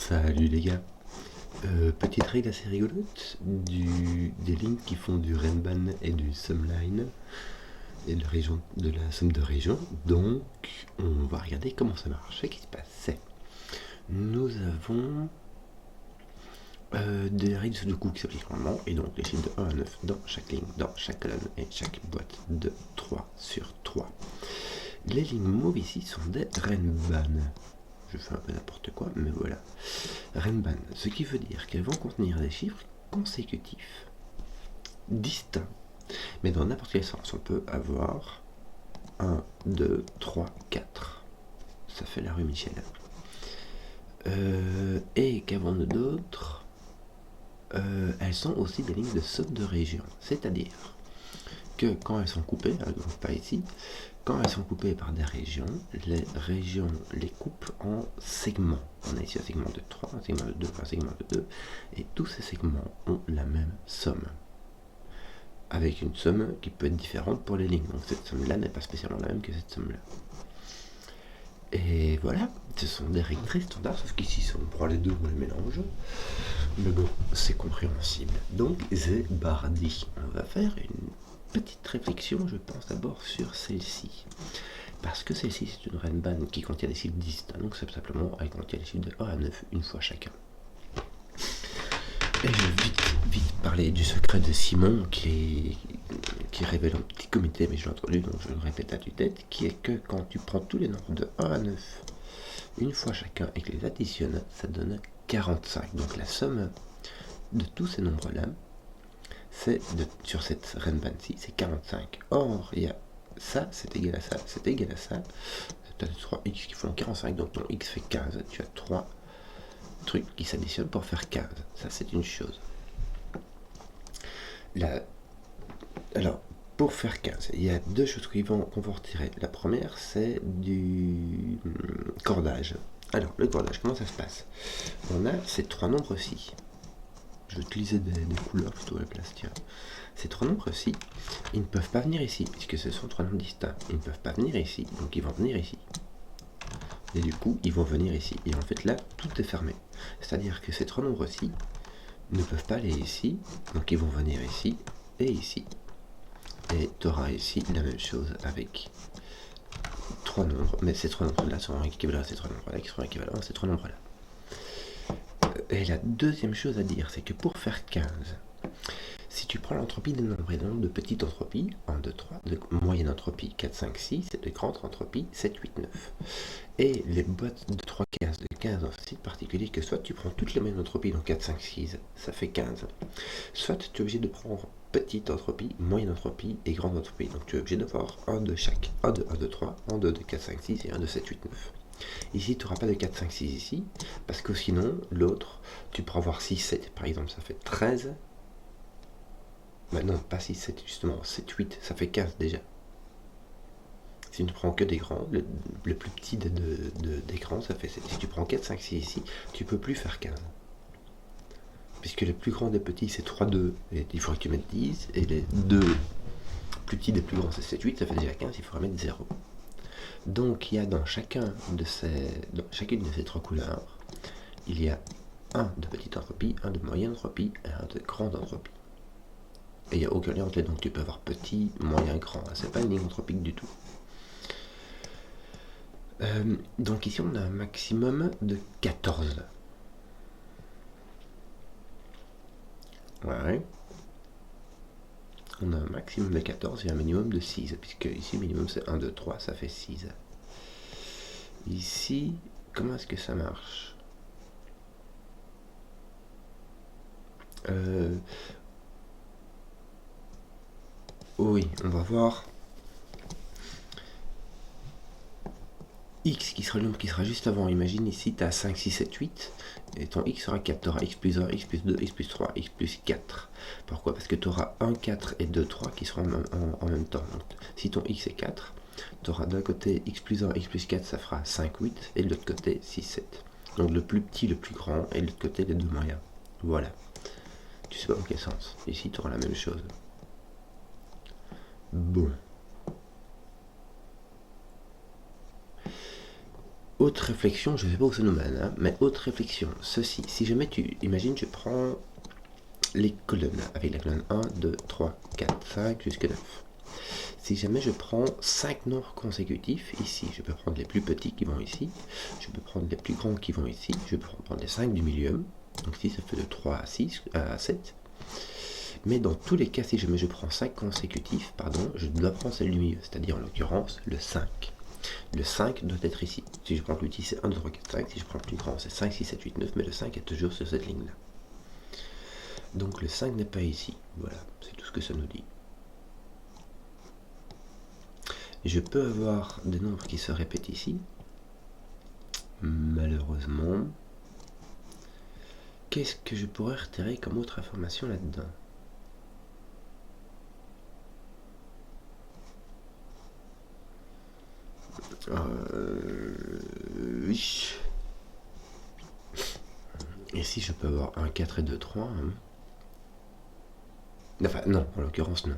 Salut les gars. Petite règle assez rigolote des lignes qui font du Renban et du Sumline et de la somme de région. Donc on va regarder comment ça marche. Ce qui se passe, nous avons des règles de Sudoku qui s'appliquent normalement, et donc les chiffres de 1 à 9 dans chaque ligne, dans chaque colonne et chaque boîte de 3 sur 3. Les lignes mauves ici sont des Renban. Je fais un peu n'importe quoi, mais voilà. Renban, ce qui veut dire qu'elles vont contenir des chiffres consécutifs, distincts, mais dans n'importe quel sens. On peut avoir 1, 2, 3, 4. Ça fait la rue Michel. Et qu'avons-nous d'autre? Elles sont aussi des lignes de somme de région, c'est-à-dire que quand elles sont coupées, donc pas ici, quand elles sont coupées par des régions, les régions les coupent en segments. On a ici un segment de 3, un segment de 2, un segment de 2, et tous ces segments ont la même somme, avec une somme qui peut être différente pour les lignes. Donc cette somme-là n'est pas spécialement la même que cette somme-là. Et voilà, ce sont des règles très standards, sauf qu'ici, si on prend les deux, on les mélange. Mais bon, c'est compréhensible. Donc, c'est bardi. On va faire une petite réflexion, je pense d'abord sur celle-ci. Parce que celle-ci, c'est une Renban qui contient des chiffres distincts, donc c'est simplement elle contient les chiffres de 1 à 9 une fois chacun. Et je vais vite parler du secret de Simon qui révèle un petit comité, mais je l'ai introduit, donc je le répète à tue-tête, qui est que quand tu prends tous les nombres de 1 à 9 une fois chacun et que les additionnes, ça donne 45. Donc la somme de tous ces nombres-là, sur cette Renban-ci, c'est 45. Or, il y a ça, c'est égal à ça, c'est égal à ça. Tu as 3 x qui font 45, donc ton x fait 15. Tu as 3 trucs qui s'additionnent pour faire 15. Ça, c'est une chose. Alors, pour faire 15, il y a deux choses qu'on va retirer. La première, c'est du cordage. Alors, le cordage, comment ça se passe? On a ces trois nombres-ci. Je vais utiliser des couleurs plutôt à la place, tiens. Ces trois nombres-ci, ils ne peuvent pas venir ici, puisque ce sont trois nombres distincts. Ils ne peuvent pas venir ici, donc ils vont venir ici. Et du coup, ils vont venir ici. Et en fait, là, tout est fermé. C'est-à-dire que ces trois nombres-ci ne peuvent pas aller ici, donc ils vont venir ici et ici. Et tu auras ici la même chose avec trois nombres, mais ces trois nombres-là sont équivalents à ces trois nombres-là, qui seront équivalents à ces trois nombres-là. Et la deuxième chose à dire, c'est que pour faire 15, si tu prends l'entropie des nombres et des nombres de petite entropie, 1, 2, 3, de moyenne entropie 4, 5, 6, et de grande entropie 7, 8, 9. Et les boîtes de 3 cases, de 15 dans ce site particulier, que soit tu prends toutes les moyennes entropies, donc 4, 5, 6, ça fait 15. Soit tu es obligé de prendre petite entropie, moyenne entropie et grande entropie. Donc tu es obligé d'avoir un de chaque. 1 de 1, 2, 3, 1 de 4, 5, 6 et 1 de 7, 8, 9. Ici, tu n'auras pas de 4, 5, 6 ici, parce que sinon, l'autre, tu pourras avoir 6, 7, par exemple, ça fait 13. Bah non, pas 6, 7, justement, 7, 8, ça fait 15 déjà. Si tu ne prends que des grands, le plus petit des grands, ça fait 7. Si tu prends 4, 5, 6 ici, tu ne peux plus faire 15. Puisque le plus grand des petits, c'est 3, 2, et il faudrait que tu mettes 10, et les deux plus petits des plus grands, c'est 7, 8, ça fait déjà 15, il faudra mettre 0. Donc il y a dans chacune de ces trois couleurs, il y a un de petite entropie, un de moyenne entropie et un de grande entropie. Et il n'y a aucun lien entre les deux, donc tu peux avoir petit, moyen, grand. C'est pas une ligne entropique du tout. Donc ici on a un maximum de 14. Ouais. On a un maximum de 14 et un minimum de 6, puisque ici, minimum c'est 1, 2, 3, ça fait 6. Ici, comment est-ce que ça marche? Oui, on va voir x qui sera le nombre qui sera juste avant. Imagine ici, tu as 5, 6, 7, 8, et ton x sera 4. Tu auras x plus 1, x plus 2, x plus 3, x plus 4. Pourquoi? Parce que tu auras 1, 4 et 2, 3 qui seront en même temps. Donc, si ton x est 4, tu auras d'un côté x plus 1, x plus 4, ça fera 5, 8, et de l'autre côté 6, 7. Donc le plus petit, le plus grand, et de l'autre côté les deux moyens. Voilà. Tu sais pas dans quel sens. Ici, tu auras la même chose. Bon. Autre réflexion, je ne sais pas où ça nous mène, hein, mais autre réflexion, ceci, si jamais imagine, je prends les colonnes, avec la colonne 1, 2, 3, 4, 5, jusqu'à 9. Si jamais je prends 5 nombres consécutifs, ici, je peux prendre les plus petits qui vont ici, je peux prendre les plus grands qui vont ici, je peux prendre les 5 du milieu, donc ici ça fait de 3 à 6, à 7. Mais dans tous les cas, si jamais je prends 5 consécutifs, je dois prendre celle du milieu, c'est-à-dire en l'occurrence le 5. Le 5 doit être ici. Si je prends le plus petit, c'est 1, 2, 3, 4, 5. Si je prends le plus grand, c'est 5, 6, 7, 8, 9. Mais le 5 est toujours sur cette ligne-là. Donc le 5 n'est pas ici. Voilà, c'est tout ce que ça nous dit. Je peux avoir des nombres qui se répètent ici. Malheureusement. Qu'est-ce que je pourrais retirer comme autre information là-dedans? Oui. Ici, je peux avoir un 4 et 2, 3. Hein. Enfin, non, en l'occurrence, non.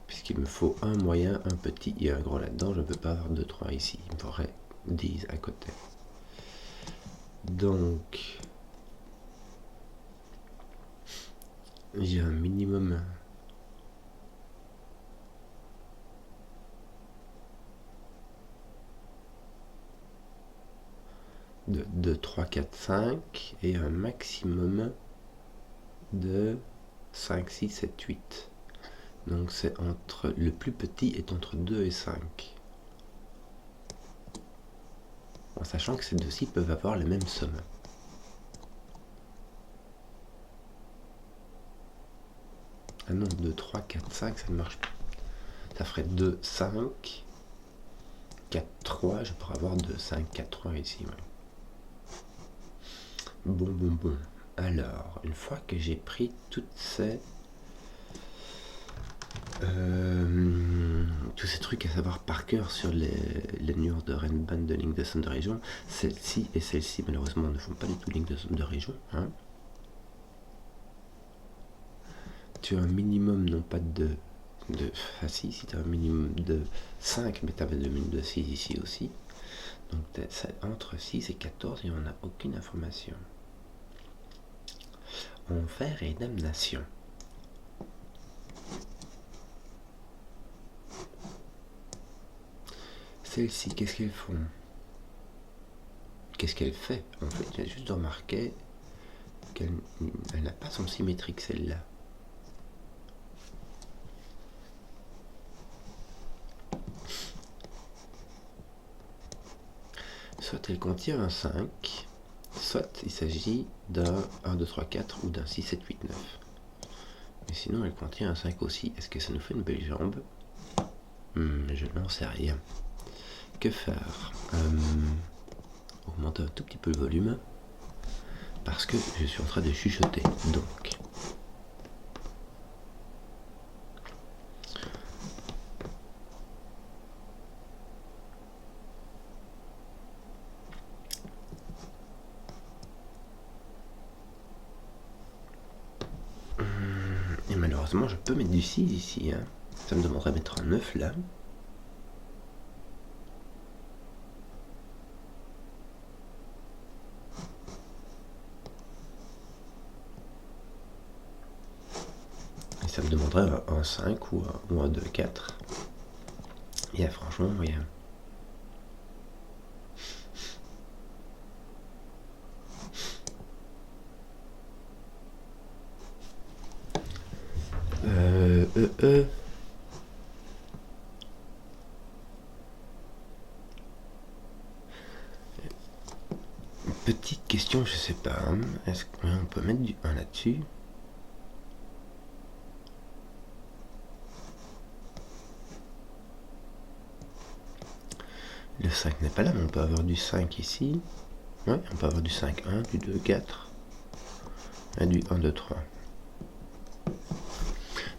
Puisqu'il me faut un moyen, un petit et un gros là-dedans, je ne peux pas avoir 2, 3 ici. Il me faudrait 10 à côté. Donc, j'ai un minimum de 2, 3, 4, 5 et un maximum de 5, 6, 7, 8. Donc c'est entre, le plus petit est entre 2 et 5. En sachant que ces deux-ci peuvent avoir la même somme. Ah non, 2, 3, 4, 5, ça ne marche pas. Ça ferait 2, 5, 4, 3, je pourrais avoir 2, 5, 4, 3 ici. Ouais. Bon. Alors, une fois que j'ai pris toutes ces... tous ces trucs à savoir par cœur sur les nuances de Renban de ligne de somme de région, celle-ci et celle-ci malheureusement ne font pas du tout ligne de somme de région. Hein. Tu as un minimum non pas de si tu as un minimum de 5, mais tu avais le minimum de 6 ici aussi. Donc entre 6 et 14, et on n'a aucune information. Enfer et damnation. Celle-ci, qu'est-ce qu'elles font? Qu'est-ce qu'elle fait? En fait, j'ai juste remarqué qu'elle n'a pas son symétrique, celle-là. Soit elle contient un 5, soit il s'agit d'un 1, 2, 3, 4 ou d'un 6, 7, 8, 9. Mais sinon, elle contient un 5 aussi. Est-ce que ça nous fait une belle jambe? Je n'en sais rien. Que faire? Augmenter un tout petit peu le volume. Parce que je suis en train de chuchoter. Donc... Et malheureusement, je peux mettre du 6 ici. Hein. Ça me demanderait de mettre un 9 là. Et ça me demanderait un 5 ou un 2, 4. Et franchement, rien. Petite question, je sais pas. Hein. Est-ce qu'on peut mettre du 1 là-dessus? Le 5 n'est pas là, mais on peut avoir du 5 ici. Ouais, on peut avoir du 5, 1, du 2, 4. Et du 1, 2, 3.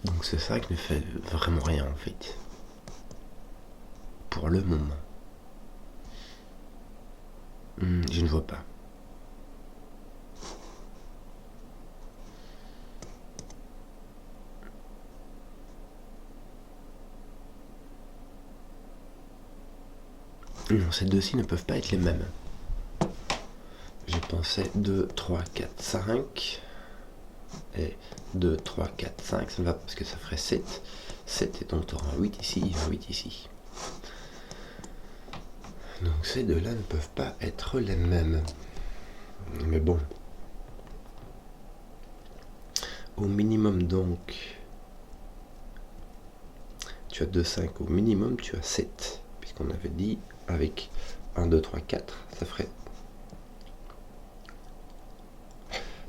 Donc ce 5 ne fait vraiment rien en fait. Pour le moment. Je ne vois pas. Non, ces deux-ci ne peuvent pas être les mêmes. J'ai pensé 2, 3, 4, 5. Et 2, 3, 4, 5, ça ne va pas parce que ça ferait 7. 7 et donc tu auras un 8 ici, un 8 ici. Donc ces deux-là ne peuvent pas être les mêmes. Mais bon. Au minimum donc, tu as 2, 5. Au minimum, tu as 7. Puisqu'on avait dit avec 1, 2, 3, 4, ça ferait...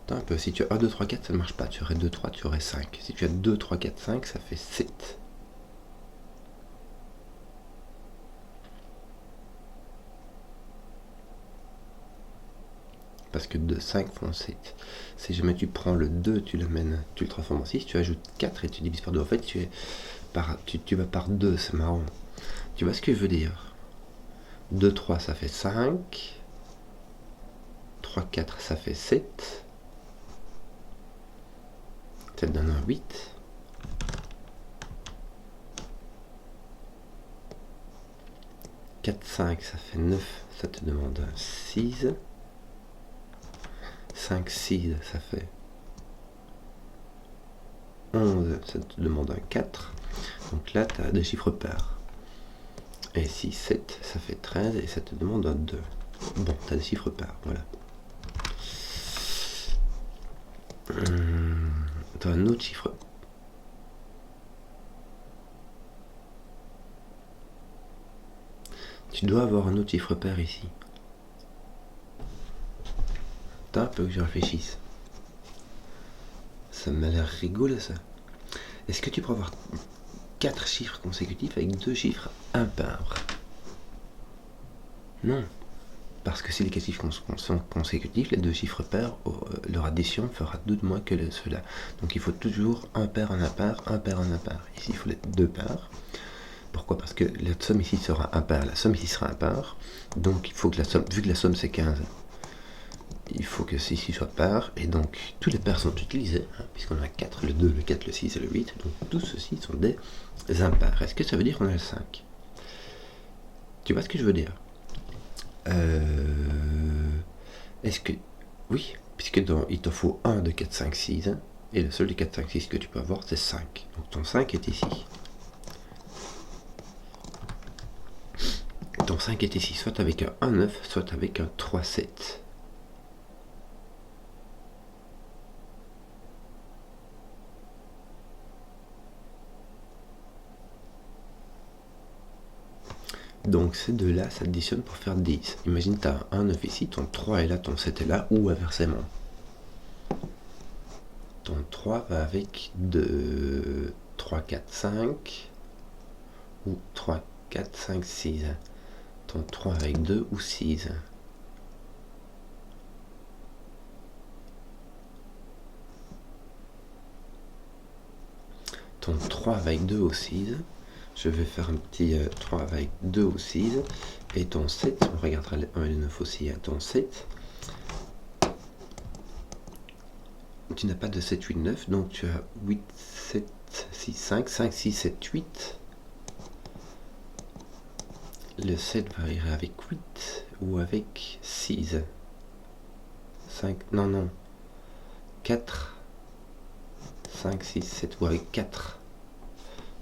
Attends un peu, si tu as 1, 2, 3, 4, ça ne marche pas. Tu aurais 2, 3, tu aurais 5. Si tu as 2, 3, 4, 5, ça fait 7. Parce que 2, 5 font 7. Si jamais tu prends le 2, tu l'amènes, tu le transformes en 6, tu ajoutes 4 et tu divises par 2. En fait, tu vas par 2, c'est marrant. Tu vois ce que je veux dire? 2, 3, ça fait 5. 3, 4, ça fait 7. Ça te donne un 8. 4, 5, ça fait 9. Ça te demande un 6. 5, 6, ça fait 11, ça te demande un 4. Donc là, tu as des chiffres pairs. Et 6, 7, ça fait 13 et ça te demande un 2. Bon, tu as des chiffres pairs, voilà. Tu as un autre chiffre. Tu dois avoir un autre chiffre pair ici. T'as un peu que je réfléchisse. Ça m'a l'air rigolo ça. Est-ce que tu peux avoir 4 chiffres consécutifs avec 2 chiffres impairs? Non. Parce que si les 4 chiffres sont consécutifs, les 2 chiffres pairs, leur addition fera 2 de moins que ceux-là. Donc il faut toujours un pair en impair, un pair en impair. Ici il faut les 2 pairs. Pourquoi? Parce que la somme ici sera impair, la somme ici sera impair. Donc il faut que la somme, vu que la somme c'est 15, il faut que ceci soit pair. Et donc tous les pairs sont utilisés, hein, puisqu'on a 4, le 2, le 4, le 6 et le 8. Donc tous ceux-ci sont des impairs. Est-ce que ça veut dire qu'on a le 5? Tu vois ce que je veux dire? Est-ce que... Oui, puisque il te faut 1 de 4, 5, 6, hein, et le seul de 4, 5, 6 que tu peux avoir, c'est 5. Donc ton 5 est ici. Ton 5 est ici, soit avec un 1, 9, soit avec un 3, 7. Donc ces deux-là s'additionnent pour faire 10. Imagine, tu as un 9 ici, ton 3 est là, ton 7 est là, ou inversement. Ton 3 va avec 2, 3, 4, 5, ou 3, 4, 5, 6. Ton 3 avec 2 ou 6. Ton 3 avec 2 ou 6. Je vais faire un petit 3 avec 2 ou 6. Et ton 7, on regardera le 1 et le 9 aussi. Ton 7, tu n'as pas de 7, 8, 9. Donc tu as 8, 7, 6, 5. 5, 6, 7, 8. Le 7 va aller avec 8 ou avec 6. 5, non. 4, 5, 6, 7 ou avec 4.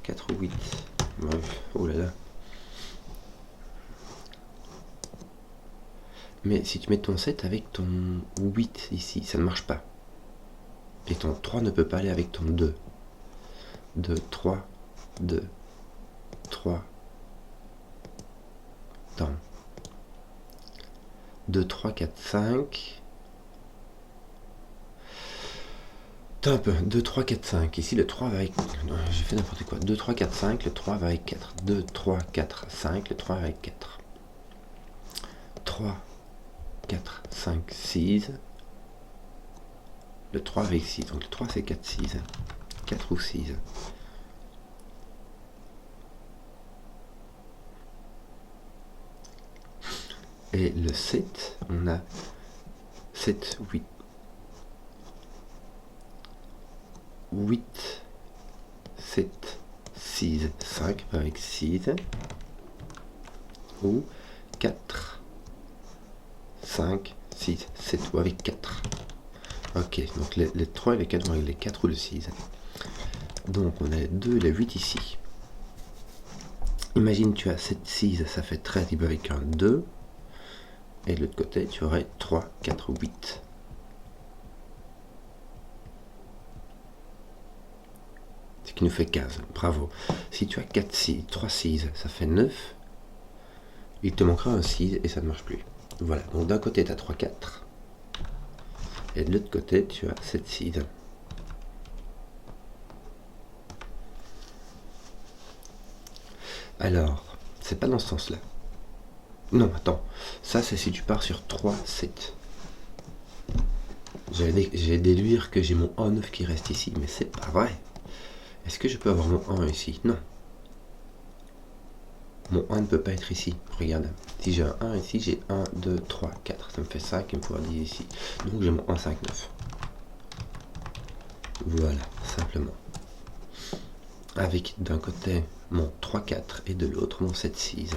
4 ou 8. Bref, oh là là. Mais si tu mets ton 7 avec ton 8 ici, ça ne marche pas. Et ton 3 ne peut pas aller avec ton 2. 2, 3, 2, 3. Attends. 2, 3, 4, 5. Attends un peu. 2, 3, 4, 5. Ici, le 3 va avec... J'ai fait n'importe quoi. 2, 3, 4, 5. Le 3 va avec 4. 2, 3, 4, 5. Le 3 va avec 4. 3, 4, 5, 6. Le 3 avec 6. Donc le 3, c'est 4, 6. 4 ou 6. Et le 7, on a 7, 8. 8, 7, 6, 5 avec 6. Ou 4, 5, 6, 7 ou avec 4. Ok, donc les 3 et les 4 vont avec les 4 ou le 6. Donc on a les 2 et les 8 ici. Imagine tu as 7, 6, ça fait 13, il va avec un 2. Et de l'autre côté, tu aurais 3, 4, 8. Ce qui nous fait 15. Bravo. Si tu as 4, 6, 3, 6, ça fait 9. Il te manquera un 6 et ça ne marche plus. Voilà. Donc d'un côté, tu as 3, 4. Et de l'autre côté, tu as 7, 6. Alors, c'est pas dans ce sens-là. Non, attends. Ça, c'est si tu pars sur 3, 7. J'ai déduire que j'ai mon 1, 9 qui reste ici, mais c'est pas vrai. Est-ce que je peux avoir mon 1 ici? Non. Mon 1 ne peut pas être ici. Regarde. Si j'ai un 1 ici, j'ai 1, 2, 3, 4. Ça me fait 5 et me pouvoir 10 ici. Donc j'ai mon 1, 5, 9. Voilà, simplement. Avec d'un côté mon 3, 4 et de l'autre mon 7, 6.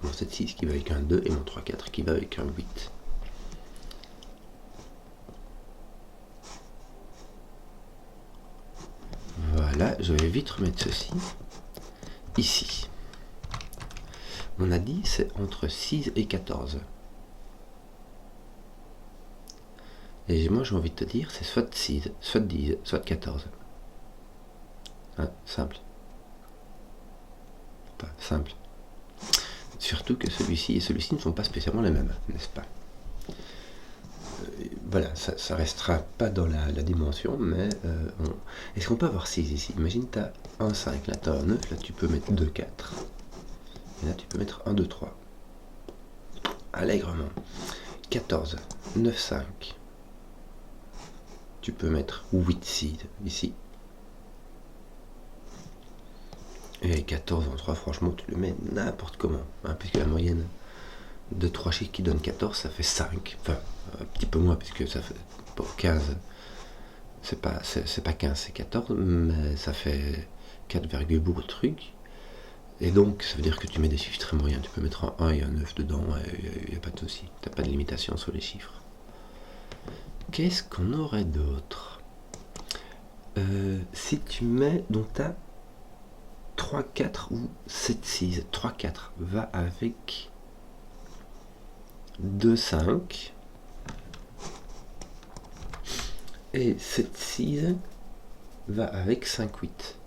Mon 7, 6 qui va avec un 2 et mon 3, 4 qui va avec un 8. Voilà, je vais vite remettre ceci ici. On a dit c'est entre 6 et 14. Et moi j'ai envie de te dire c'est soit 6, soit 10, soit 14. Hein, simple. Pas simple. Surtout que celui-ci et celui-ci ne sont pas spécialement les mêmes, n'est-ce pas? Voilà, ça restera pas dans la dimension, mais est-ce qu'on peut avoir 6 ici? Imagine tu as un 5, là tu as un 9, là tu peux mettre 2, 4. Et là tu peux mettre 1, 2, 3. Allègrement. 14, 9, 5. Tu peux mettre 8, 6 ici. Et 14 en 3, franchement, tu le mets n'importe comment. Hein, puisque la moyenne de 3 chiffres qui donne 14, ça fait 5. Enfin, un petit peu moins, puisque ça fait pour 15. C'est pas 15, c'est 14, mais ça fait 4, beaucoup de trucs. Et donc, ça veut dire que tu mets des chiffres très moyens. Tu peux mettre un 1 et un 9 dedans, il n'y a pas de souci. Tu n'as pas de limitation sur les chiffres. Qu'est-ce qu'on aurait d'autre? Si tu mets, donc tu as 3, 4 ou 7, 6. 3, 4 va avec 2, 5. Et 7, 6 va avec 5, 8.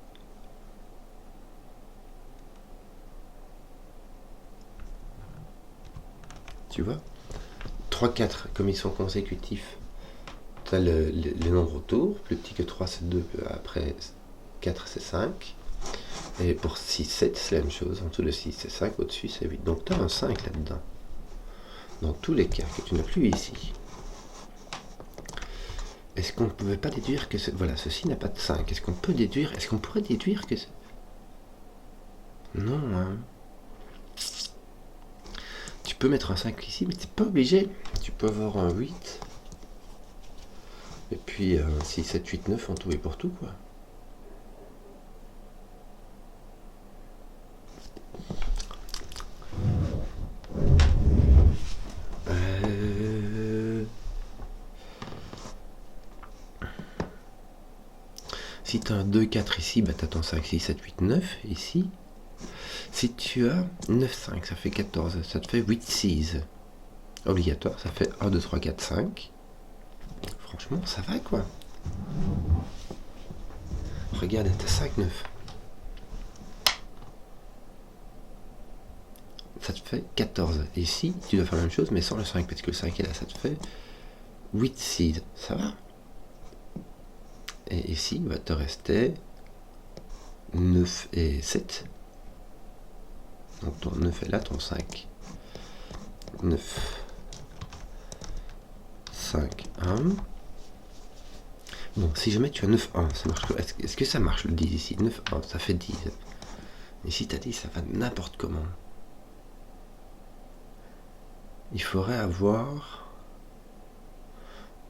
Tu vois? 3, 4, comme ils sont consécutifs, tu as les nombres autour. Plus petit que 3, c'est 2. Après 4, c'est 5. Et pour 6, 7, c'est la même chose. En dessous de 6, c'est 5. Au-dessus, c'est 8. Donc tu as un 5 là-dedans. Dans tous les cas que tu n'as plus ici. Est-ce qu'on ne pouvait pas déduire que... Voilà, ceci n'a pas de 5. Est-ce qu'on peut déduire... Est-ce qu'on pourrait déduire que... Non, hein. Tu peux mettre un 5 ici, mais tu n'es pas obligé. Tu peux avoir un 8. Et puis 6, 7, 8, 9 en tout et pour tout, quoi. Si tu as un 2, 4 ici, bah tu as ton 5, 6, 7, 8, 9 ici. Si tu as 9, 5, ça fait 14, ça te fait 8, 6. Obligatoire, ça fait 1, 2, 3, 4, 5. Franchement, ça va quoi. Regarde, t'as 5, 9. Ça te fait 14. Et ici, tu dois faire la même chose, mais sans le 5, parce que le 5 est là, ça te fait 8, 6. Ça va. Et ici, il va te rester 9 et 7. Donc ton 9 est là, ton 5. 9, 5, 1. Bon, si jamais tu as 9, 1, ça marche. Est-ce que ça marche le 10 ici? 9, 1, ça fait 10. Et si tu as 10, ça va n'importe comment. Il faudrait avoir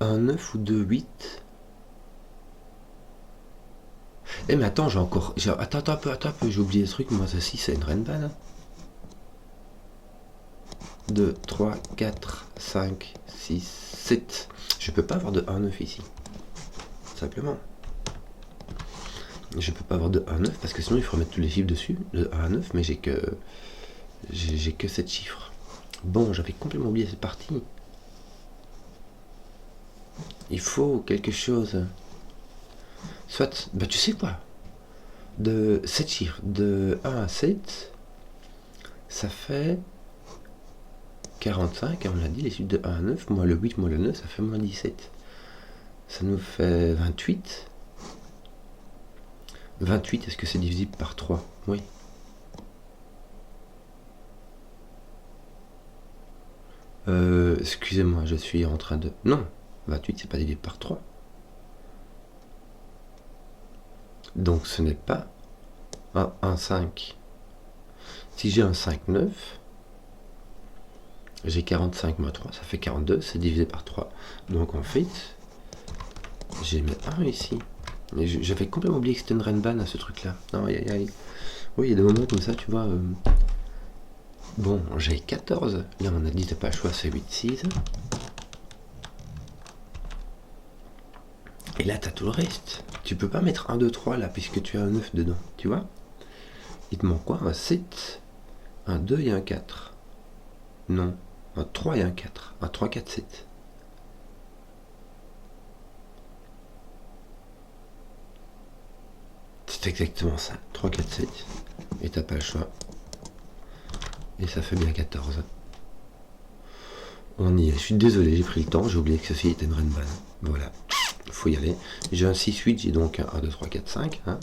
un 9 ou 2, 8. Eh mais attends, j'ai encore... Attends un peu, j'ai oublié le truc, moi ceci c'est une reine balle. 2, 3, 4, 5, 6, 7. Je peux pas avoir de 1, 9 ici. Simplement. Je peux pas avoir de 1, 9 parce que sinon il faut remettre tous les chiffres dessus, de 1 à 9, mais j'ai que 7 chiffres. Bon, j'avais complètement oublié cette partie. Il faut quelque chose. Soit, bah tu sais quoi, de 7 chiffres, de 1 à 7, ça fait 45, on l'a dit, les chiffres de 1 à 9, moins le 8, moins le 9, ça fait moins 17. Ça nous fait 28. 28, est-ce que c'est divisible par 3? Oui. Excusez-moi, je suis en train de... Non, 28, c'est pas divisé par 3. Donc ce n'est pas un 5. Si j'ai un 5, 9, j'ai 45 moins 3, ça fait 42, c'est divisé par 3. Donc en fait, j'ai mis 1 ici. J'avais complètement oublié que c'était une Renban à ce truc-là. Non, aïe, aïe. Oui, il y a des moments comme ça, tu vois. Bon, j'ai 14. Là, on a dit, t'as pas le choix, c'est 8, 6. Et là, t'as tout le reste. Tu peux pas mettre 1, 2, 3 là, puisque tu as un 9 dedans. Tu vois? Il te manque quoi? Un 7, un 2 et un 4. Non, un 3 et un 4. Un 3, 4, 7. C'est exactement ça. 3, 4, 7. Et t'as pas le choix. Et ça fait bien 14. On y est. Je suis désolé, j'ai pris le temps. J'ai oublié que ceci était une Renban. Voilà. Faut y aller. J'ai un 6, 8. J'ai donc un 1, 2, 3, 4, 5. Hein,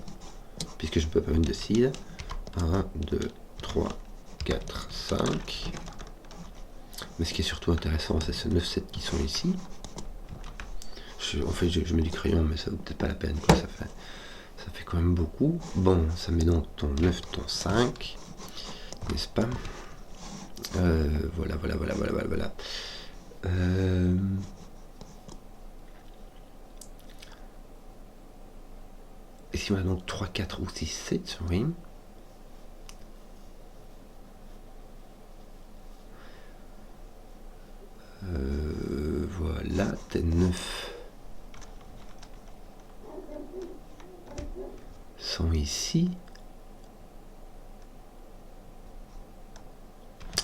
puisque je peux pas mettre de 6. 1, 2, 3, 4, 5. Mais ce qui est surtout intéressant, c'est ce 9, 7 qui sont ici. En fait, je mets du crayon, mais ça vaut peut-être pas la peine. Quoi. Ça fait quand même beaucoup. Bon, ça met donc ton 9, ton 5. N'est-ce pas? Voilà. Et si on a donc 3, 4 ou 6, 7, oui. Voilà, tes 9 sont ici.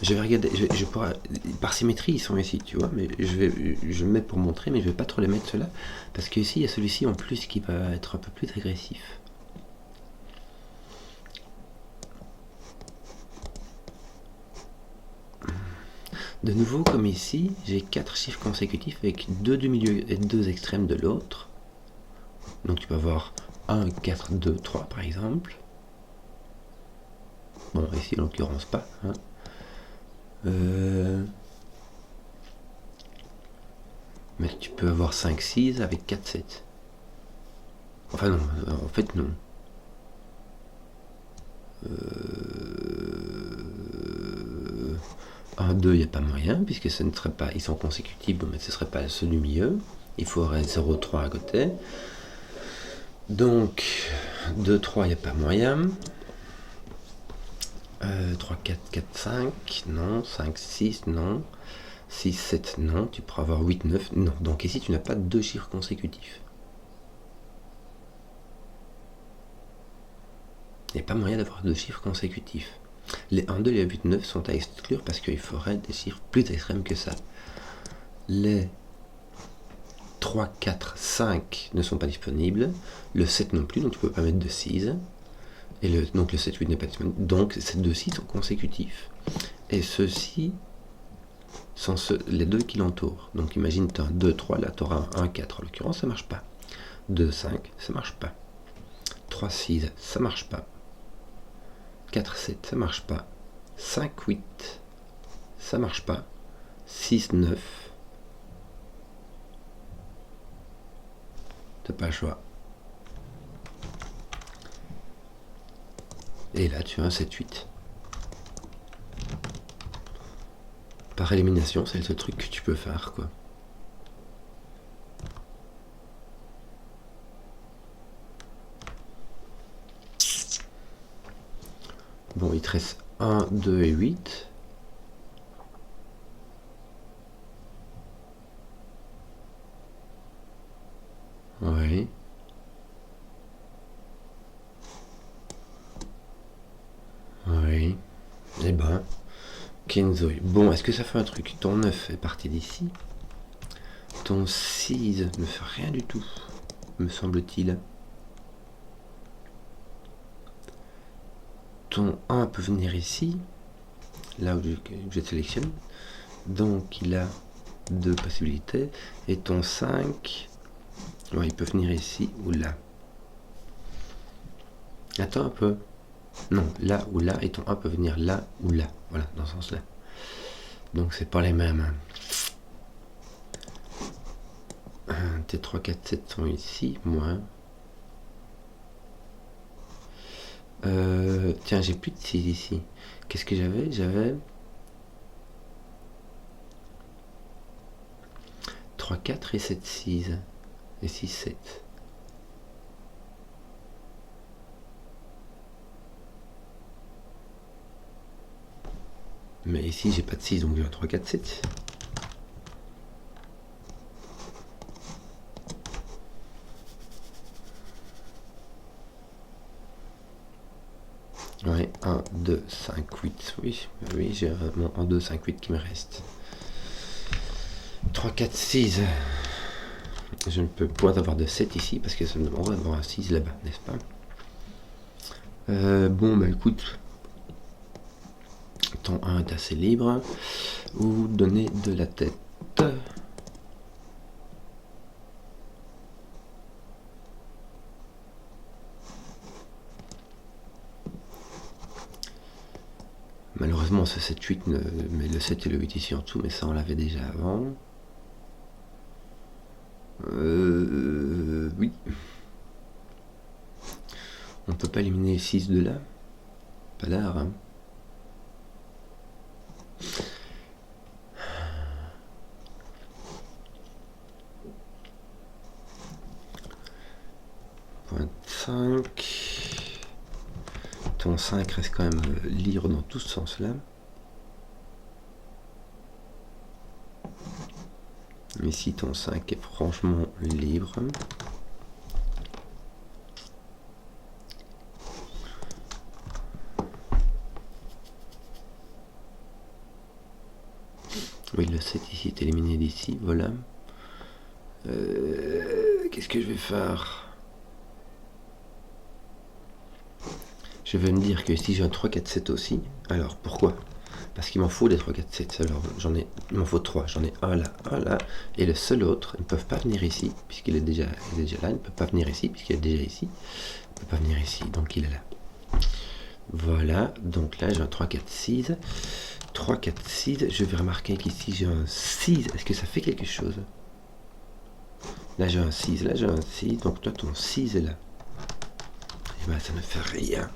Je vais regarder, je pourrais, par symétrie ils sont ici, tu vois, mais je mets pour montrer, mais je vais pas trop les mettre ceux-là, parce qu'ici il y a celui-ci en plus qui va être un peu plus agressif. De nouveau, comme ici, j'ai 4 chiffres consécutifs avec 2 du milieu et 2 extrêmes de l'autre. Donc tu peux avoir 1, 4, 2, 3 par exemple. Bon, ici en l'occurrence pas. Hein. Mais tu peux avoir 5, 6 avec 4, 7. Enfin non, en fait non. 1, 2, il n'y a pas moyen, puisque ce ne serait pas, ils sont consécutifs, mais ce ne serait pas ceux du milieu. Il faudrait 0, 3 à côté. Donc, 2, 3, il n'y a pas moyen. 3, 4, 4, 5, non. 5, 6, non. 6, 7, non. Tu pourras avoir 8, 9, non. Donc ici, tu n'as pas 2 chiffres consécutifs. Il n'y a pas moyen d'avoir 2 chiffres consécutifs. Les 1, 2 et les 8, 9 sont à exclure parce qu'il faudrait des chiffres plus extrêmes que ça. Les 3, 4, 5 ne sont pas disponibles. Le 7 non plus, donc tu ne peux pas mettre de 6. Et donc le 7, 8 n'est pas disponible. Donc ces deux-ci sont consécutifs. Et ceux-ci sont les deux qui l'entourent. Donc imagine tu as un 2, 3, là tu auras un 1, 4. En l'occurrence, ça ne marche pas. 2, 5, ça ne marche pas. 3, 6, ça ne marche pas. 4, 7, ça ne marche pas. 5, 8, ça ne marche pas. 6, 9, t'as pas le choix. Et là, tu as un 7, 8. Par élimination, c'est le seul truc que tu peux faire, quoi. Bon, il te reste 1, 2 et 8. Oui. Oui. Eh ben, Kenzo. Bon, est-ce que ça fait un truc? Ton 9 est parti d'ici. Ton 6 ne fait rien du tout, me semble-t-il. Ton 1 peut venir ici, là où je sélectionne. Donc il a 2 possibilités. Et ton 5, ouais, il peut venir ici ou là. Attends un peu. Non, là ou là, et ton 1 peut venir là ou là. Voilà, dans ce sens-là. Donc c'est pas les mêmes. Tes 3, 4, 7 sont ici, moins. Tiens, j'ai plus de 6 ici. Qu'est-ce que j'avais? J'avais 3, 4 et 7, 6. Et 6, 7. Mais ici, j'ai pas de 6, donc j'ai un 3, 4, 7. Ouais, 1, 2, 5, 8. Oui, j'ai mon 1, 2, 5, 8 qui me reste. 3, 4, 6. Je ne peux point avoir de 7 ici parce que ça me demanderait d'avoir un 6 là-bas, n'est-ce pas? Bon, bah écoute. Ton 1 est assez libre. Ou donner de la tête. Malheureusement, ce 7-8 met le 7 et le 8 ici en dessous, mais ça on l'avait déjà avant. Oui. On peut pas éliminer les 6 de là. Pas d'art, hein. Point 5. Ton 5 reste quand même libre dans tout ce sens-là. Ici, ton 5 est franchement libre. Oui, le 7 ici est éliminé d'ici, voilà. Qu'est-ce que je vais faire? Je vais me dire que ici j'ai un 3, 4, 7 aussi. Alors, pourquoi? Parce qu'il m'en faut des 3, 4, 7. Alors, il m'en faut 3. J'en ai un là. Et le seul autre, ils ne peuvent pas venir ici, puisqu'il est déjà là. Ils ne peuvent pas venir ici, puisqu'il est déjà ici. Il ne peut pas venir ici, donc il est là. Voilà, donc là j'ai un 3, 4, 6. 3, 4, 6. Je vais remarquer qu'ici j'ai un 6. Est-ce que ça fait quelque chose? Là j'ai un 6, là j'ai un 6. Donc toi ton 6 est là. Et ben ça ne fait rien.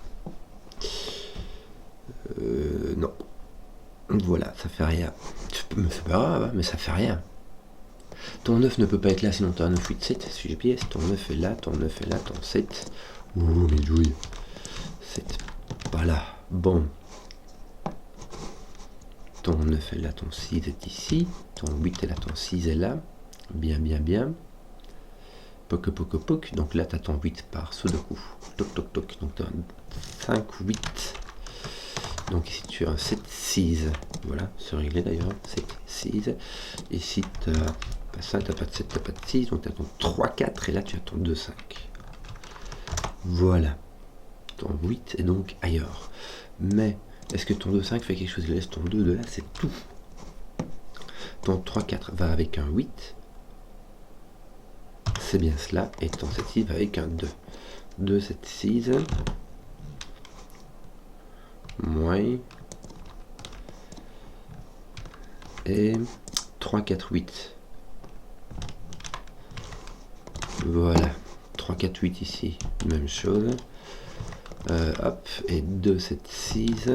Non. Voilà, ça fait rien. C'est pas grave, mais ça fait rien. Ton 9 ne peut pas être là, sinon tu as un 9, 8, 7. Suis GPS, ton 9 est là, ton 9 est là, ton 7. Ouh, mes douilles. 7. Voilà. Bon. Ton 9 est là, ton 6 est ici. Ton 8 est là, ton 6 est là. Bien, bien, bien. Poc, poc, poc. Donc là, tu as ton 8 par Sudoku. Toc, toc, toc. Donc tu as un 5, 8. Donc ici tu as un 7, 6. Voilà, c'est réglé d'ailleurs. 7, 6. Ici tu n'as pas ça, tu n'as pas de 7, tu n'as pas de 6. Donc tu as ton 3, 4. Et là tu as ton 2, 5. Voilà. Ton 8 est donc ailleurs. Mais est-ce que ton 2, 5 fait quelque chose? Il laisse ton 2 de là, c'est tout. Ton 3, 4 va avec un 8. C'est bien cela. Et ton 7, 6 va avec un 2. 2, 7, 6. Moins. Et 3, 4, 8. Voilà. 3, 4, 8 ici. Même chose. Hop. Et 2, 7, 6.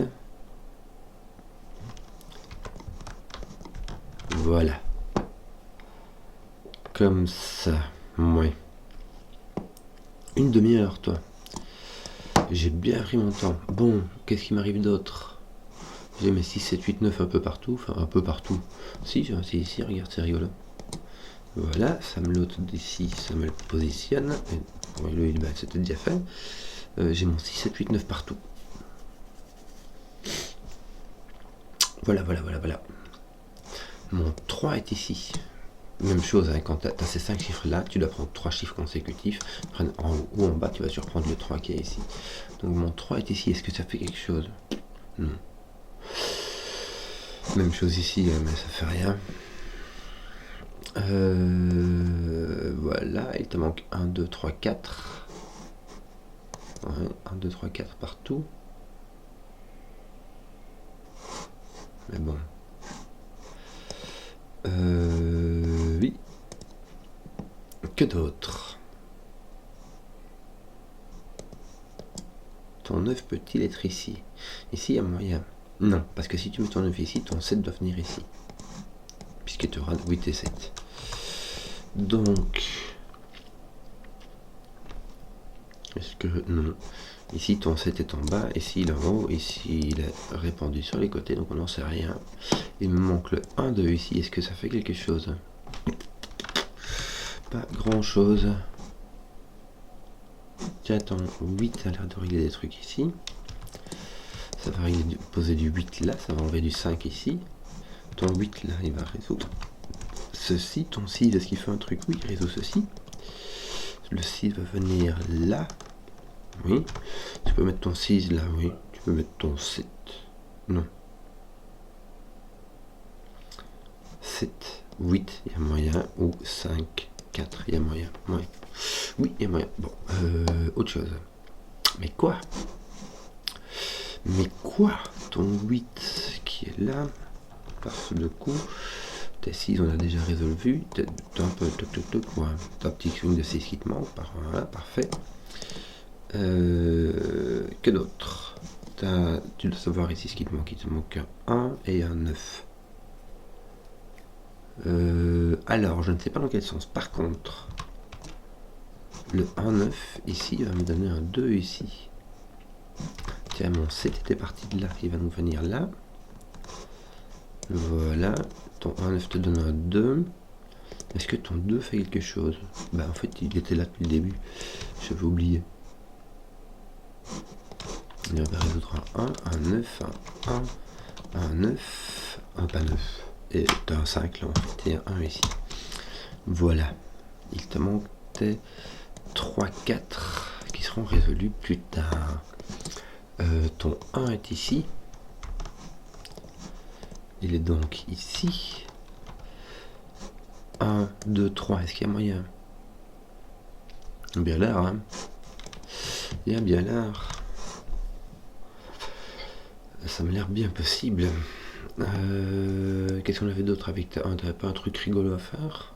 Voilà. Comme ça. Ouais. Une demi-heure, toi. J'ai bien pris mon temps. Bon, qu'est-ce qui m'arrive d'autre? J'ai mes 6, 7, 8, 9 un peu partout. Enfin, un peu partout. Si, j'ai un 6 ici, regarde, c'est rigolo. Voilà, ça me l'autre d'ici, ça me le positionne. Et, ouais, lui, bah, c'était déjà fait. J'ai mon 6, 7, 8, 9 partout. Voilà. Mon 3 est ici. Même chose, hein, quand tu as ces 5 chiffres là, tu dois prendre 3 chiffres consécutifs. En haut ou en bas, tu vas surprendre le 3 qui est ici. Donc mon 3 est ici. Est-ce que ça fait quelque chose? Non. Même chose ici, mais ça fait rien. Voilà, il te manque 1, 2, 3, 4. Ouais, 1, 2, 3, 4 partout. Mais bon. Oui. Que d'autre? Ton 9 peut-il être ici? Ici, il y a moyen. Non, parce que si tu mets ton 9 ici, ton 7 doit venir ici. Puisque tu auras 8 et 7. Donc... Est-ce que... Non. Ici, ton 7 est en bas. Ici, il est en haut. Ici, il est répandu sur les côtés. Donc, on n'en sait rien. Il me manque le 1, 2 ici. Est-ce que ça fait quelque chose? Pas grand-chose. Tiens, ton 8 a l'air de régler des trucs ici. Ça va poser du 8 là. Ça va enlever du 5 ici. Ton 8 là, il va résoudre ceci. Ton 6, est-ce qu'il fait un truc? Oui, il résout ceci. Le 6 va venir là. Oui. Tu peux mettre ton 6 là, oui. Tu peux mettre ton 7. Non. 7, 8, il y a moyen. Ou 5, 4, il y a moyen. Ouais. Oui, il y a moyen. Bon, autre chose. Mais quoi? Ton 8 qui est là, parce que du coup, tes 6 on a déjà résolu. T'as un peu ouais. T'as un petit swing de 6 qui te manque. Voilà, parfait. Que d'autre? Tu dois savoir ici ce qui te manque. Il te manque un 1 et un 9. Alors, je ne sais pas dans quel sens. Par contre, le 1, 9 ici va me donner un 2 ici. Tiens, mon 7 était parti de là. Il va nous venir là. Voilà. Ton 1, 9 te donne un 2. Est-ce que ton 2 fait quelque chose? Bah, en fait, il était là depuis le début. J'avais oublié. Il va résoudre un 1, un 9, un 9, un pas 9. Et tu as un 5 là en fait, et un 1 ici. Voilà. Il te manquait 3, 4 qui seront résolus plus tard. Ton 1 est ici. Il est donc ici. 1, 2, 3. Est-ce qu'il y a moyen? Bien l'air, hein? Il y a bien l'air. Ça me l'air bien possible. Qu'est-ce qu'on avait d'autre avec ta 1? T'avais pas un truc rigolo à faire?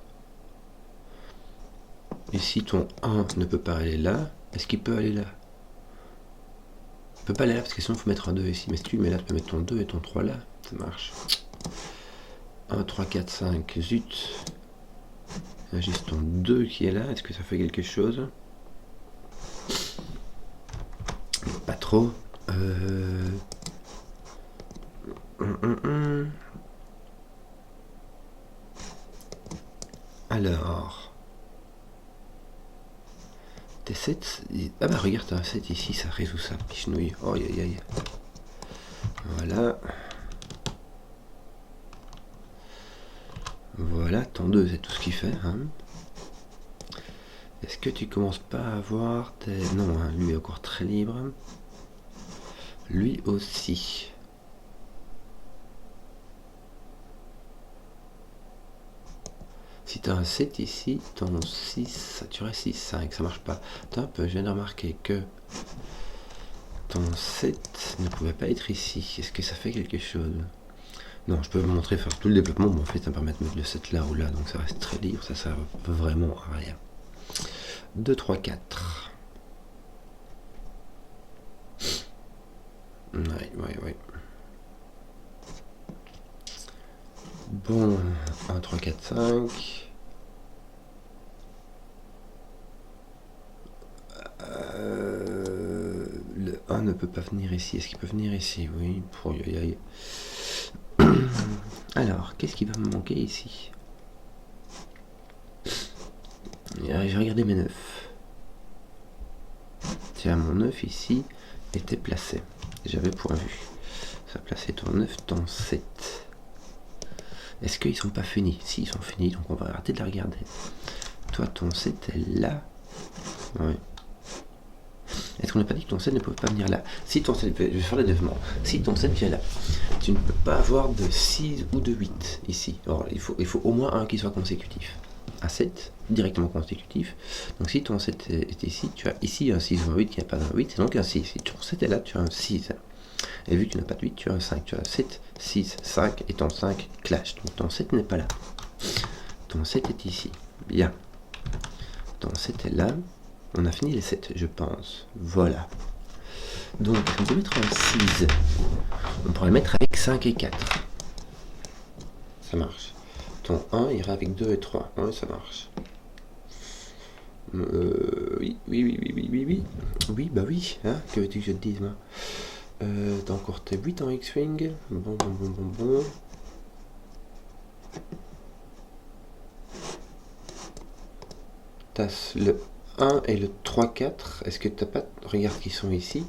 Ici, ton 1 ne peut pas aller là. Est-ce qu'il peut aller là? Il peut pas aller là parce que sinon il faut mettre un 2 ici. Mais si tu le mets là, tu peux mettre ton 2 et ton 3 là. Ça marche. 1, 3, 4, 5. Zut. Il y a juste ton 2 qui est là. Est-ce que ça fait quelque chose? Pas trop. Alors. T'es 7. Ah bah regarde, t'as un 7 ici, ça résout ça, petit chenouille. Oh aïe aïe. Voilà. Voilà, ton 2 c'est tout ce qu'il fait. Hein. Est-ce que tu commences pas à avoir tes... Non, hein, lui est encore très libre. Lui aussi. Si tu as un 7 ici, ton 6, tu aurais 6, 5, ça marche pas. Top, je viens de remarquer que ton 7 ne pouvait pas être ici. Est-ce que ça fait quelque chose? Non, je peux vous montrer faire tout le développement, mais en fait ça me permet de mettre le 7 là ou là, donc ça reste très libre, ça sert vraiment à rien. 2, 3, 4. Ouais. Bon, 1, 3, 4, 5. Le 1 ne peut pas venir ici. Est-ce qu'il peut venir ici? Oui. Alors, qu'est-ce qui va me manquer ici? J'ai regardé mes 9. Tiens, mon 9 ici était placé. J'avais point vu. Ça a placé ton 9, ton 7. Est-ce qu'ils sont pas finis? Si, ils sont finis, donc on va arrêter de la regarder. Toi, ton 7 est là. Oui. Est-ce qu'on n'a pas dit que ton 7 ne pouvait pas venir là? Si ton 7, je vais faire le développement. Si ton 7 vient là, tu ne peux pas avoir de 6 ou de 8 ici. Alors, il faut au moins un qui soit consécutif. Un 7, directement consécutif. Donc si ton 7 est ici, tu as ici un 6 ou un 8 qui n'a pas un 8, c'est donc un 6. Si ton 7 est là, tu as un 6. Et vu que tu n'as pas de 8, tu as un 5. Tu as 7, 6, 5 et ton 5 clash. Donc ton 7 n'est pas là. Ton 7 est ici. Bien. Ton 7 est là. On a fini les 7, je pense. Voilà. Donc, on peut mettre un 6. On pourrait le mettre avec 5 et 4. Ça marche. Ton 1 ira avec 2 et 3. Ouais, ça marche. Oui. Oui, bah oui. Hein, que veux-tu que je te dise, moi? T'as encore tes 8 en X-Wing. Bon. T'as le 1 et le 3, 4. Est-ce que t'as pas... Regarde qui sont ici.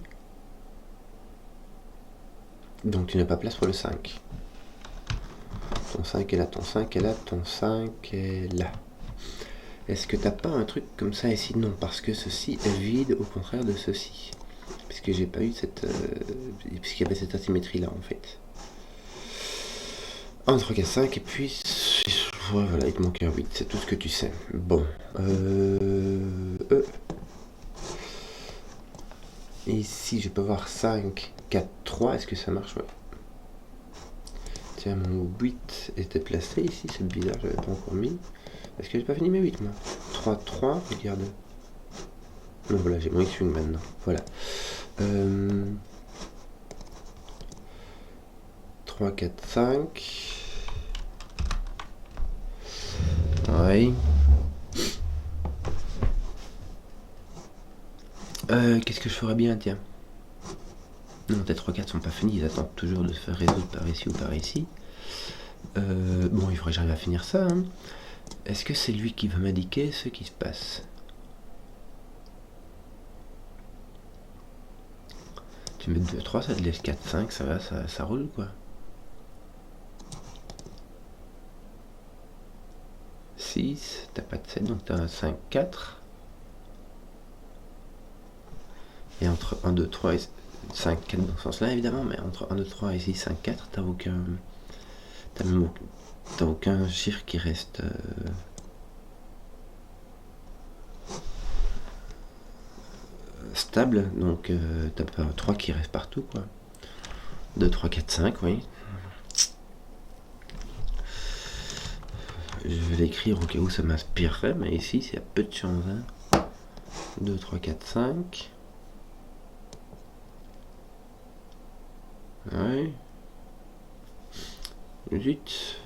Donc tu n'as pas place pour le 5. Ton 5 est là, ton 5 est là, ton 5 est là. Est-ce que t'as pas un truc comme ça ici? Non, parce que ceci est vide au contraire de ceci. Puisque j'ai pas eu cette... puisqu'il y avait cette asymétrie là en fait. 1, 3, 4, 5 et puis... Voilà, il te manque un 8, c'est tout ce que tu sais. Bon. Ici, je peux avoir 5, 4, 3. Est-ce que ça marche? Ouais. Tiens, mon 8 était placé ici, c'est bizarre, je l'avais pas encore mis. Est-ce que j'ai pas fini mes 8 moi? 3, 3, regarde. Non, voilà, j'ai mon X-Wing maintenant. Voilà. 3, 4, 5. Ouais. Qu'est-ce que je ferais bien, tiens? Non, tes 3, 4 sont pas finis, ils attendent toujours de se faire résoudre par ici ou par ici. Bon, il faudrait que j'arrive à finir ça. Hein. Est-ce que c'est lui qui va m'indiquer ce qui se passe? Tu mets 2, 3, ça te laisse 4, 5, ça va, ça roule quoi. 6, t'as pas de 7, donc t'as un 5, 4. Et entre 1, 2, 3 et 5, 4 dans ce sens-là évidemment, mais entre 1, 2, 3 et 6, 5, 4, t'as aucun... T'as aucun chiffre qui reste... stable, donc t'as pas 3 qui reste partout quoi. 2, 3, 4, 5, oui. Je vais l'écrire au cas où ça m'inspirerait, mais ici il y a peu de chance. Hein. 2, 3, 4, 5. Ouais. 8.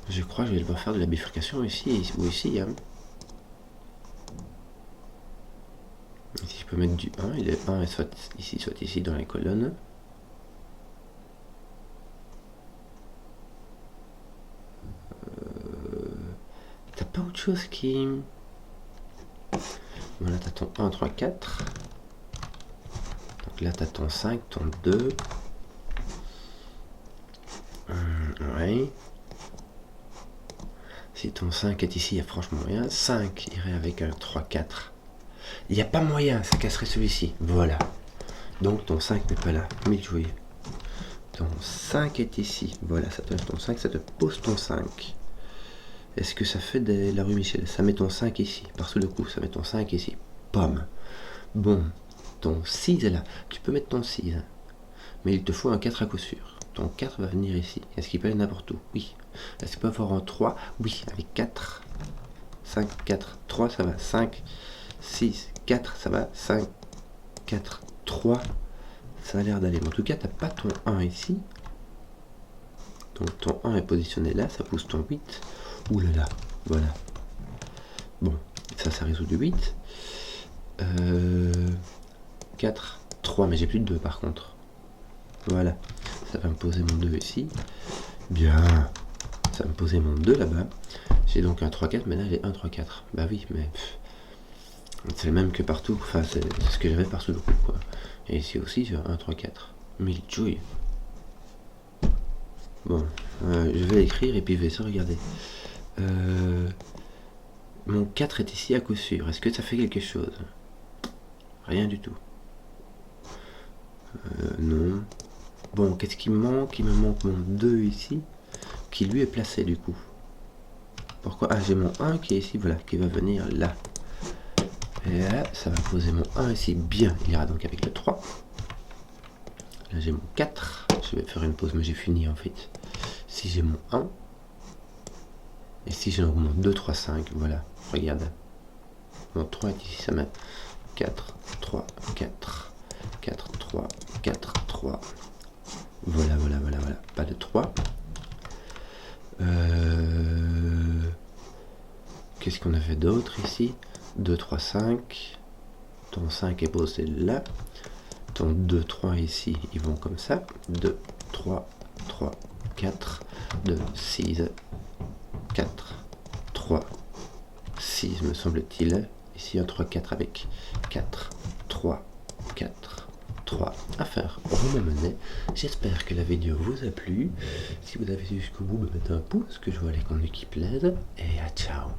Je crois que je vais devoir faire de la bifurcation ici ou ici. Hein. Si je peux mettre du 1, il est 1 soit ici dans les colonnes. T'as pas autre chose qui... Voilà, t'as ton 1, 3, 4. Donc là, t'as ton 5, ton 2. Ouais. Si ton 5 est ici, il y a franchement rien. 5 irait avec un 3, 4. Il n'y a pas moyen, ça casserait celui-ci. Voilà. Donc ton 5 n'est pas là. Mais jouez. Ton 5 est ici. Voilà, ça te laisse ton 5, ça te pose ton 5. Est-ce que ça fait de la rue Michel? Ça met ton 5 ici. Par sous le coup, ça met ton 5 ici. Pomme. Bon. Ton 6 est là. Tu peux mettre ton 6. Hein. Mais il te faut un 4 à coup sûr. Ton 4 va venir ici. Est-ce qu'il peut aller n'importe où? Oui. Est-ce qu'il peut avoir un 3? Oui. Avec 4. 5, 4, 3, ça va. 5, 6, 4, ça va. 5, 4, 3. Ça a l'air d'aller. Mais en tout cas, tu n'as pas ton 1 ici. Donc ton 1 est positionné là. Ça pousse ton 8. Ouh là là. Voilà. Bon. Ça résout du 8. 4, 3. Mais j'ai plus de 2 par contre. Voilà. Ça va me poser mon 2 ici. Bien. ça va me poser mon 2 là-bas. J'ai donc un 3-4, mais là j'ai un 3-4. Bah oui, mais c'est le même que partout. Enfin, c'est ce que j'avais partout du coup, quoi. Et ici aussi, j'ai un 3-4. Mille jouilles. Bon, je vais l'écrire et puis je vais essayer de regarder. Mon 4 est ici à coup sûr. Est-ce que ça fait quelque chose? Rien du tout. Non. Bon, qu'est-ce qui me manque? Il me manque mon 2 ici, qui lui est placé du coup. Pourquoi? Ah, j'ai mon 1 qui est ici, voilà, qui va venir là. Et là, ça va poser mon 1 ici. Bien, il ira donc avec le 3. Là, j'ai mon 4. Je vais faire une pause, mais j'ai fini en fait. Si j'ai mon 1. Et si j'ai donc mon 2, 3, 5, voilà. Regarde. Mon 3 est ici, ça met 4, 3, 4. 4, 3, 4, 3. Voilà. Pas de 3. Qu'est-ce qu'on avait d'autre ici? 2, 3, 5. Ton 5 est posé là. Ton 2, 3 ici, ils vont comme ça. 2, 3, 3, 4. 2, 6, 4, 3, 6 me semble-t-il. Ici un 3, 4 avec 4, 3, 4, 3 à faire au monnaie. J'espère que la vidéo vous a plu. Si vous avez vu jusqu'au bout, mettez un pouce, que je vois les contenus qui plaisent. Et à ciao.